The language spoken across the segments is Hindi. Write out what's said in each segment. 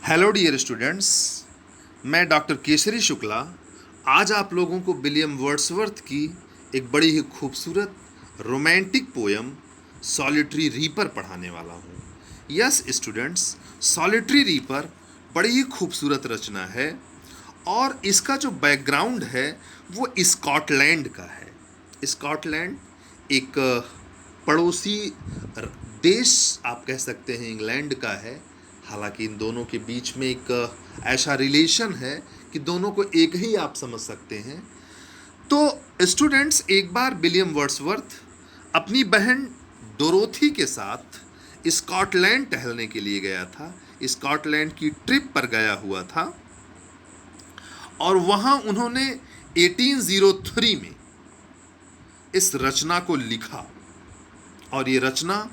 हेलो डियर स्टूडेंट्स, मैं डॉक्टर केसरी शुक्ला आज आप लोगों को विलियम वर्ड्सवर्थ की एक बड़ी ही खूबसूरत रोमांटिक पोयम सॉलिटरी रीपर पढ़ाने वाला हूँ। यस स्टूडेंट्स, सॉलिटरी रीपर बड़ी ही खूबसूरत रचना है और इसका जो बैकग्राउंड है वो स्कॉटलैंड का है। स्कॉटलैंड एक पड़ोसी देश आप कह सकते हैं इंग्लैंड का है। हालांकि इन दोनों के बीच में एक ऐसा रिलेशन है कि दोनों को एक ही आप समझ सकते हैं। तो स्टूडेंट्स, एक बार विलियम वर्ड्सवर्थ अपनी बहन डोरोथी के साथ स्कॉटलैंड टहलने के लिए गया था। स्कॉटलैंड की ट्रिप पर गया हुआ था और वहाँ उन्होंने 1803 में इस रचना को लिखा और ये रचना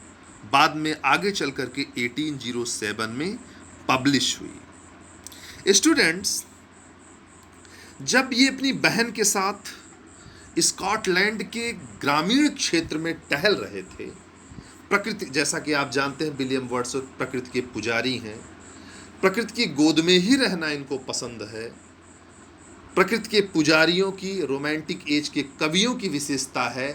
बाद में आगे चल करके 1807 में पब्लिश हुई। स्टूडेंट्स, जब ये अपनी बहन के साथ स्कॉटलैंड के ग्रामीण क्षेत्र में टहल रहे थे, प्रकृति, जैसा कि आप जानते हैं विलियम वर्ड्सवर्थ प्रकृति के पुजारी हैं। प्रकृति की गोद में ही रहना इनको पसंद है। प्रकृति के पुजारियों की, रोमांटिक एज के कवियों की विशेषता है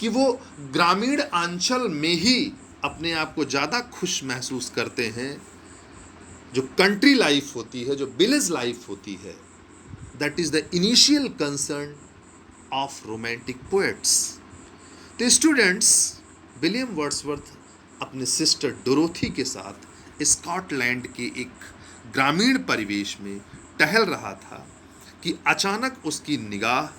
कि वो ग्रामीण अंचल में ही अपने आप को ज़्यादा खुश महसूस करते हैं। जो कंट्री लाइफ होती है, जो विलेज लाइफ होती है, that is the initial concern of romantic poets. तो स्टूडेंट्स, विलियम वर्ड्सवर्थ अपने सिस्टर डोरोथी के साथ स्कॉटलैंड के एक ग्रामीण परिवेश में टहल रहा था कि अचानक उसकी निगाह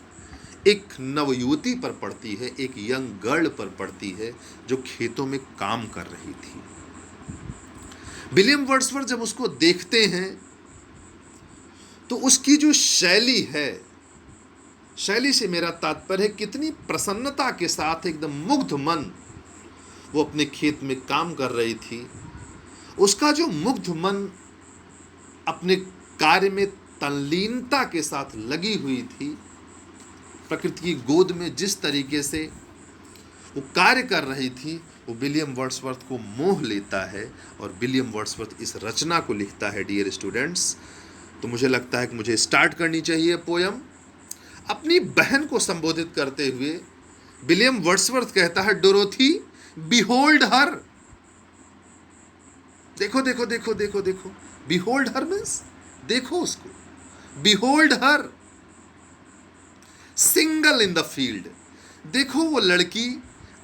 एक नवयुवती पर पड़ती है, एक यंग गर्ल पर पड़ती है जो खेतों में काम कर रही थी। विलियम वर्ड्सवर्थ जब उसको देखते हैं तो उसकी जो शैली है, शैली से मेरा तात्पर्य है कितनी प्रसन्नता के साथ एकदम मुग्ध मन वो अपने खेत में काम कर रही थी। उसका जो मुग्ध मन अपने कार्य में तल्लीनता के साथ लगी हुई थी, प्रकृति की गोद में जिस तरीके से वो कार्य कर रही थी, वो विलियम वर्ड्सवर्थ को मोह लेता है और विलियम वर्ड्सवर्थ इस रचना को लिखता है। डियर स्टूडेंट्स, तो मुझे लगता है कि मुझे स्टार्ट करनी चाहिए पोयम। अपनी बहन को संबोधित करते हुए विलियम वर्ड्सवर्थ कहता है, डोरोथी बिहोल्ड हर। देखो देखो देखो देखो देखो, बिहोल्ड हर मीन्स देखो उसको। Behold her single in the field. देखो वो लड़की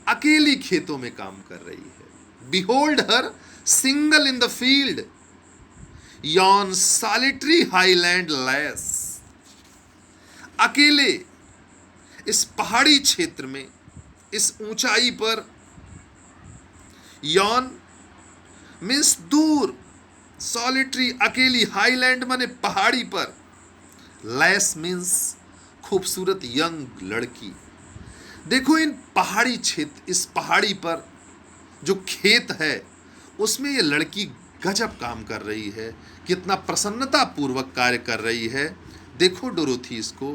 अकेली खेतों में काम कर रही है। Behold her single in the field yon solitary highland lass. अकेले इस पहाड़ी क्षेत्र में, इस ऊंचाई पर, यॉन मीन्स दूर, सॉलिटरी अकेली, हाईलैंड माने पहाड़ी पर, लैस मीन्स खूबसूरत यंग लड़की। देखो इन पहाड़ी क्षेत्र, इस पहाड़ी पर जो खेत है उसमें ये लड़की गजब काम कर रही है, कितना प्रसन्नता पूर्वक कार्य कर रही है। देखो डोरोथी इसको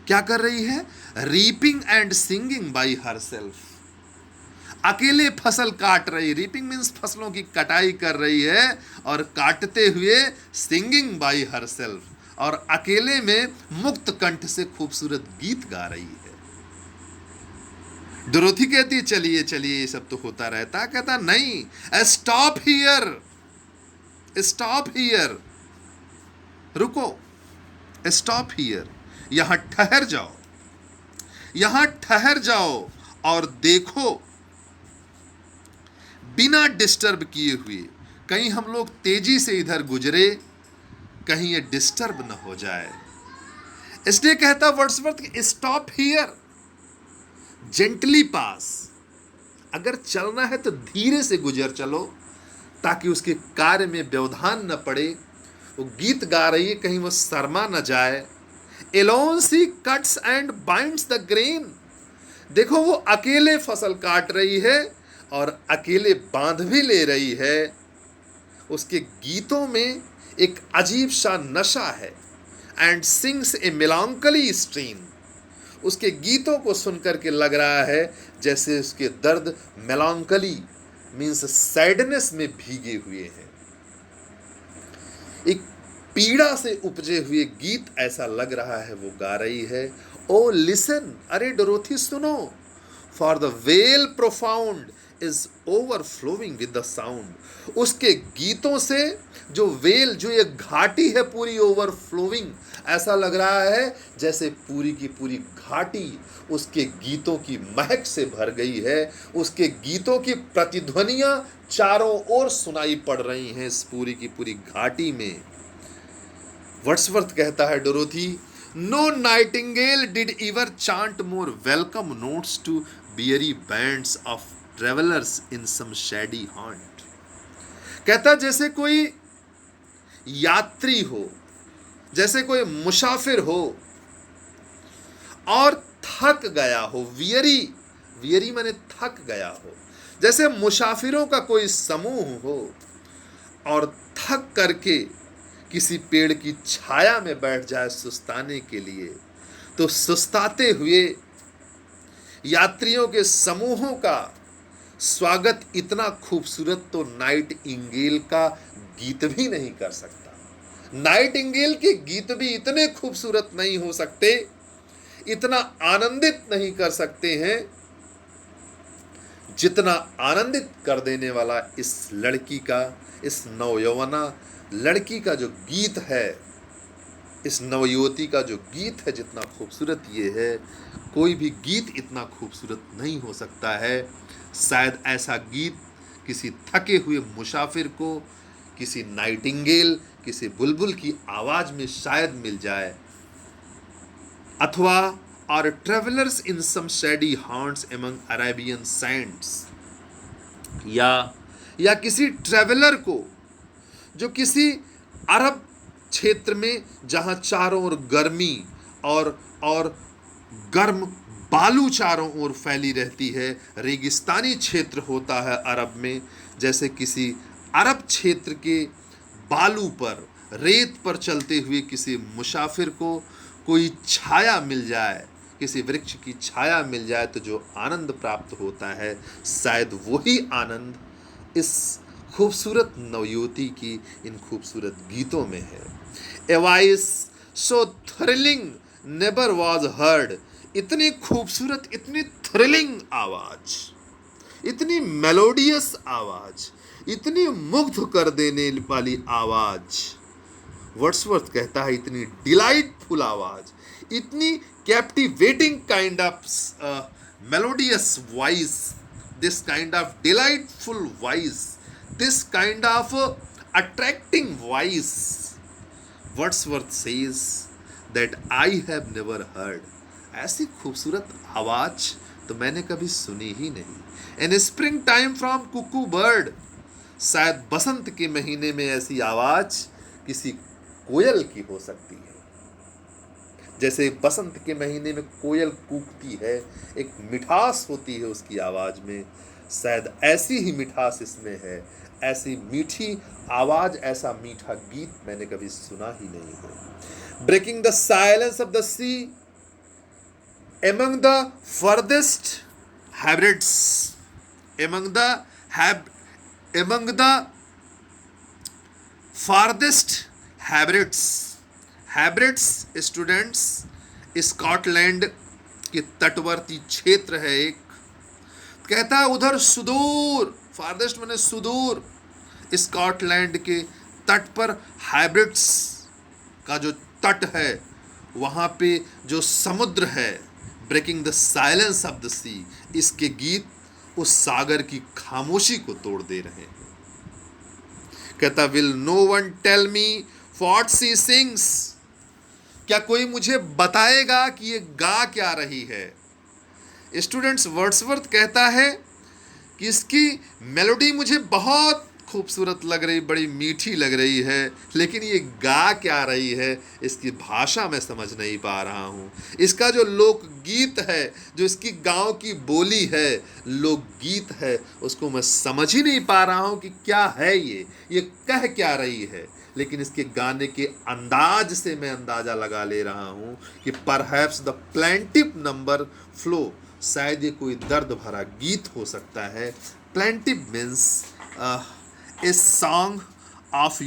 क्या कर रही है, reaping and singing by herself. अकेले फसल काट रही, रीपिंग मीन्स फसलों की कटाई कर रही है, और काटते हुए सिंगिंग बाई हरसेल्फ, और अकेले में मुक्त कंठ से खूबसूरत गीत गा रही है। डोरोथी कहती चलिए चलिए ये सब तो होता रहता। कहता नहीं, स्टॉप हियर, स्टॉप हियर, रुको, स्टॉप हियर, यहां ठहर जाओ, यहां ठहर जाओ और देखो, बिना डिस्टर्ब किए हुए। कहीं हम लोग तेजी से इधर गुजरे, कहीं ये डिस्टर्ब न हो जाए। इसलिए कहता वर्ड्सवर्थ, स्टॉप हियर, जेंटली पास। अगर चलना है तो धीरे से गुजर चलो ताकि उसके कार्य में व्यवधान न पड़े। वो गीत गा रही है, कहीं वो शर्मा न जाए। Alone she cuts and binds the grain. देखो वो अकेले फसल काट रही है और अकेले बांध भी ले रही है। उसके गीतों में एक अजीब सा नशा है। And sings a melancholy stream. उसके गीतों को सुनकर के लग रहा है जैसे उसके दर्द मेलांकली मीन्स सैडनेस में भीगे हुए हैं। एक पीड़ा से उपजे हुए गीत ऐसा लग रहा है वो गा रही है। ओ लिसन, अरे डोरोथी सुनो, for the well profound is overflowing with the sound. उसके गीतों से जो वेल, जो ये घाटी है पूरी ओवरफ्लोइंग, ऐसा लग रहा है जैसे पूरी की पूरी घाटी उसके गीतों की महक से भर गई है। उसके गीतों की प्रतिध्वनियां चारों ओर सुनाई पड़ रही हैं इस पूरी की पूरी घाटी में। वर्ड्सवर्थ कहता है, Dorothy, no nightingale did ever chant more welcome notes to weary bands of travellers in some shady haunt. कहता जैसे कोई यात्री हो, जैसे कोई मुसाफिर हो और थक गया हो, वियरी, वियरी माने थक गया हो, जैसे मुसाफिरों का कोई समूह हो और थक करके किसी पेड़ की छाया में बैठ जाए सुस्ताने के लिए, तो सुस्ताते हुए यात्रियों के समूहों का स्वागत इतना खूबसूरत तो नाइट इंगेल का गीत भी नहीं कर सकता। नाइट इंगेल के गीत भी इतने खूबसूरत नहीं हो सकते, इतना आनंदित नहीं कर सकते हैं जितना आनंदित कर देने वाला इस लड़की का, इस नवयौवना लड़की का जो गीत है, इस नवयुवती का जो गीत है, जितना खूबसूरत ये है, कोई भी गीत इतना खूबसूरत नहीं हो सकता है। शायद ऐसा गीत किसी थके हुए मुसाफिर को, किसी नाइटिंगेल, किसी बुलबुल की आवाज में शायद मिल जाए, अथवा और travellers in some shady haunts among Arabian sands, या किसी ट्रेवलर को जो किसी अरब क्षेत्र में, जहां चारों ओर गर्मी और गर्म बालू चारों ओर फैली रहती है, रेगिस्तानी क्षेत्र होता है अरब में, जैसे किसी अरब क्षेत्र के बालू पर, रेत पर चलते हुए किसी मुसाफिर को कोई छाया मिल जाए, किसी वृक्ष की छाया मिल जाए, तो जो आनंद प्राप्त होता है, शायद वही आनंद इस खूबसूरत नवयुवती की इन खूबसूरत गीतों में है। A voice so thrilling never was heard, इतनी खूबसूरत, इतनी थ्रिलिंग आवाज, इतनी मेलोडियस आवाज, इतनी मुग्ध कर देने वाली आवाज। वर्ड्सवर्थ कहता है इतनी डिलाइटफुल आवाज, इतनी captivating kind of melodious voice, this kind of delightful voice, this kind of attracting voice, Wordsworth says that I have never heard, ऐसी खूबसूरत आवाज तो मैंने कभी सुनी ही नहीं। In spring time from cuckoo bird, शायद बसंत के महीने में ऐसी आवाज किसी कोयल की हो सकती है, जैसे बसंत के महीने में कोयल कूकती है, एक मिठास होती है उसकी आवाज में, शायद ऐसी ही मिठास इसमें है। ऐसी मीठी आवाज, ऐसा मीठा गीत मैंने कभी सुना ही नहीं है। Breaking the silence of the sea among the farthest Hebrides, among the farthest Hebrides, Hebrides students Scotland के तटवर्ती क्षेत्र है एक। कहता है उधर सुदूर, फारदेस्ट माने सुदूर, स्कॉटलैंड के तट पर हाइब्रिड्स का जो तट है, वहाँ पे जो समुद्र है, breaking the silence of the sea, इसके गीत उस सागर की खामोशी को तोड़ दे रहे हैं। कहता will no one tell me what she sings, क्या कोई मुझे बताएगा कि ये गा क्या रही है। स्टूडेंट्स, वर्ड्सवर्थ कहता है कि इसकी मेलोडी मुझे बहुत खूबसूरत लग रही, बड़ी मीठी लग रही है, लेकिन ये गा क्या रही है, इसकी भाषा मैं समझ नहीं पा रहा हूँ। इसका जो लोकगीत है, जो इसकी गांव की बोली है, लोकगीत है, उसको मैं समझ ही नहीं पा रहा हूँ कि क्या है ये कह क्या रही है। लेकिन इसके गाने के अंदाज से मैं अंदाज़ा लगा ले रहा हूँ कि perhaps the plaintive number flow, शायद ये कोई दर्द भरा गीत हो सकता है। Plaintive means a song of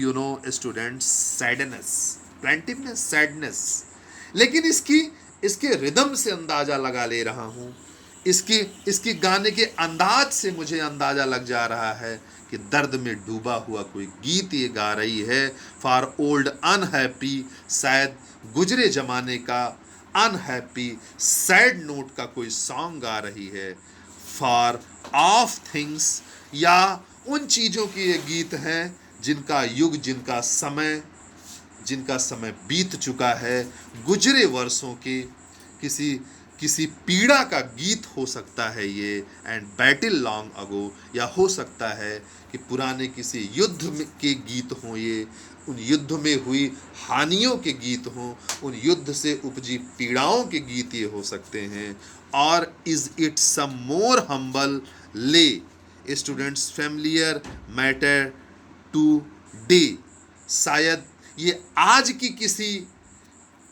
students sadness, plaintiveness, sadness. लेकिन इसके रिदम से अंदाजा लगा ले रहा हूँ, इसकी इसकी गाने के अंदाज से मुझे अंदाजा लग जा रहा है कि दर्द में डूबा हुआ कोई गीत ये गा रही है। फॉर ओल्ड अनहैप्पी, शायद गुजरे जमाने का अनहैप्पी सैड नोट का कोई सॉन्ग गा रही है। फॉर ऑफ थिंग्स, या उन चीज़ों की ये गीत हैं जिनका युग, जिनका समय बीत चुका है, गुजरे वर्षों के किसी किसी पीड़ा का गीत हो सकता है ये, एंड बैटल लॉन्ग अगो, या हो सकता है कि पुराने किसी युद्ध के गीत हों ये, उन युद्ध में हुई हानियों के गीत हों, उन युद्ध से उपजी पीड़ाओं के गीत ये हो सकते हैं। और is it some more humble lay students familiar matter today, शायद ये आज की किसी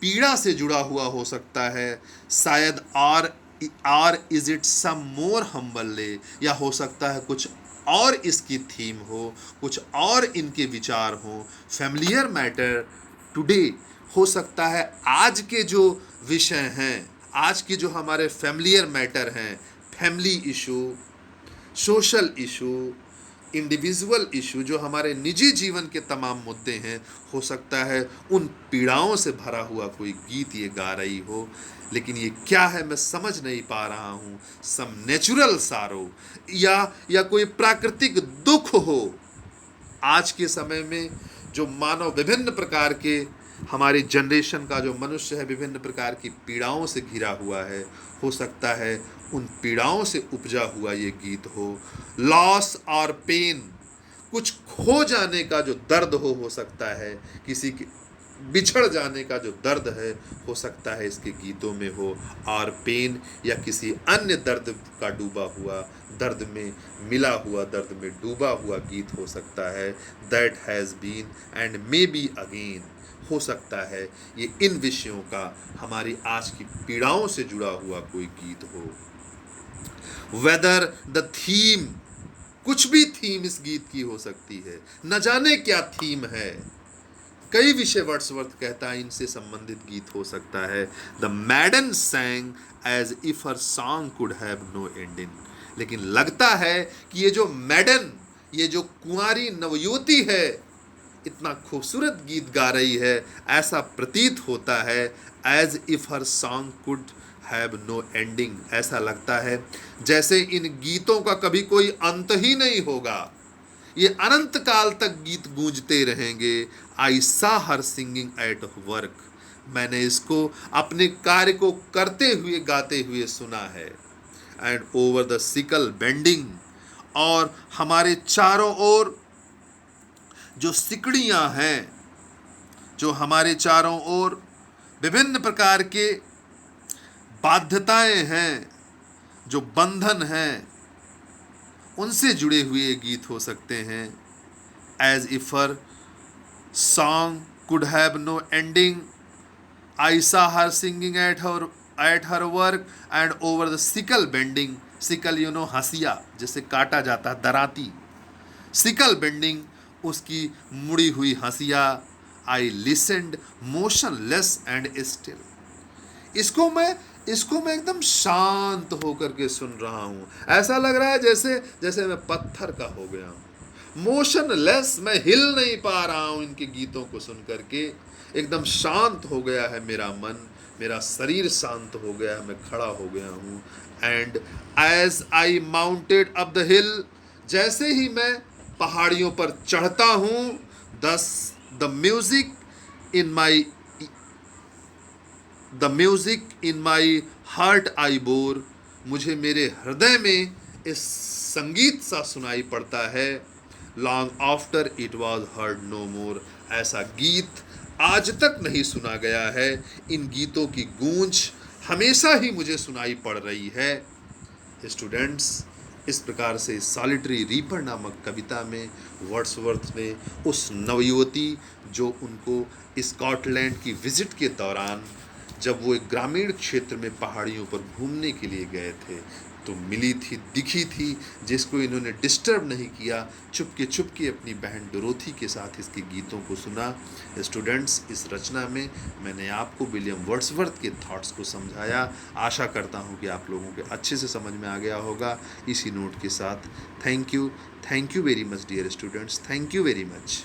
पीड़ा से जुड़ा हुआ हो सकता है, शायद। और is it some more humble lay, या हो सकता है कुछ और इसकी थीम हो, कुछ और इनके विचार हो। फैमिलियर मैटर टुडे, हो सकता है आज के जो विषय हैं, आज के जो हमारे फैमिलियर मैटर हैं, family issue, social issue, individual issue, जो हमारे निजी जीवन के तमाम मुद्दे हैं, हो सकता है उन पीड़ाओं से भरा हुआ कोई गीत ये गा रही हो। लेकिन ये क्या है मैं समझ नहीं पा रहा हूँ। सम नेचुरल सारो, या कोई प्राकृतिक दुख हो। आज के समय में जो मानव विभिन्न प्रकार के, हमारी जनरेशन का जो मनुष्य है, विभिन्न प्रकार की पीड़ाओं से घिरा हुआ है, हो सकता है उन पीड़ाओं से उपजा हुआ ये गीत हो। लॉस और पेन, कुछ खो जाने का जो दर्द हो सकता है, किसी के बिछड़ जाने का जो दर्द है, हो सकता है इसके गीतों में हो। और पेन, या किसी अन्य दर्द का डूबा हुआ, दर्द में मिला हुआ, दर्द में डूबा हुआ गीत हो सकता है। That has been and may be again, हो सकता है ये इन विषयों का, हमारी आज की पीड़ाओं से जुड़ा हुआ कोई गीत हो। वेदर द थीम, कुछ भी थीम इस गीत की हो सकती है, न जाने क्या थीम है। कई विषय वर्ड्सवर्थ कहता है इनसे संबंधित गीत हो सकता है। The maiden sang as if her song could have no ending, लेकिन लगता है कि ये जो मैडन, ये जो कुंवारी नवयुवती है, इतना खूबसूरत गीत गा रही है, ऐसा प्रतीत होता है। As if her song could have no ending, ऐसा लगता है जैसे इन गीतों का कभी कोई अंत ही नहीं होगा, ये अनंत काल तक गीत गूंजते रहेंगे। आई saw her singing at work, मैंने इसको अपने कार्य को करते हुए गाते हुए सुना है। And over the sickle bending, और हमारे चारों ओर जो सिकड़ियां हैं, जो हमारे चारों ओर विभिन्न प्रकार के बाध्यताएं हैं, जो बंधन हैं, उनसे जुड़े हुए गीत हो सकते हैं। As if her song could have no ending, I saw her singing at her work and over the sickle bending, sickle हंसिया जिसे काटा जाता है, दराती, सिकल बेंडिंग उसकी मुड़ी हुई हंसिया। आई लिसनड मोशनलेस एंड स्टिल, इसको मैं एकदम शांत होकर के सुन रहा हूँ। ऐसा लग रहा है जैसे मैं पत्थर का हो गया हूँ, मोशनलेस, मैं हिल नहीं पा रहा हूँ। इनके गीतों को सुन करके एकदम शांत हो गया है मेरा मन, मेरा शरीर शांत हो गया है, मैं खड़ा हो गया हूँ। And as I mounted up the hill, जैसे ही मैं पहाड़ियों पर चढ़ता हूँ, the music in my heart I bore, मुझे मेरे हृदय में इस संगीत सा सुनाई पड़ता है। Long after it was heard no more, ऐसा गीत आज तक नहीं सुना गया है। इन गीतों की गूंज हमेशा ही मुझे सुनाई पड़ रही है। स्टूडेंट्स, इस प्रकार से सॉलिटरी रीपर नामक कविता में वर्ड्सवर्थ ने उस नवयुवती जो उनको स्कॉटलैंड की विजिट के दौरान, जब वो एक ग्रामीण क्षेत्र में पहाड़ियों पर घूमने के लिए गए थे, तो मिली थी, दिखी थी, जिसको इन्होंने डिस्टर्ब नहीं किया, चुपके अपनी बहन डोरोथी के साथ इसके गीतों को सुना। स्टूडेंट्स, इस रचना में मैंने आपको विलियम वर्ड्सवर्थ के थॉट्स को समझाया। आशा करता हूँ कि आप लोगों के अच्छे से समझ में आ गया होगा। इसी नोट के साथ thank you very much dear students, thank you very much.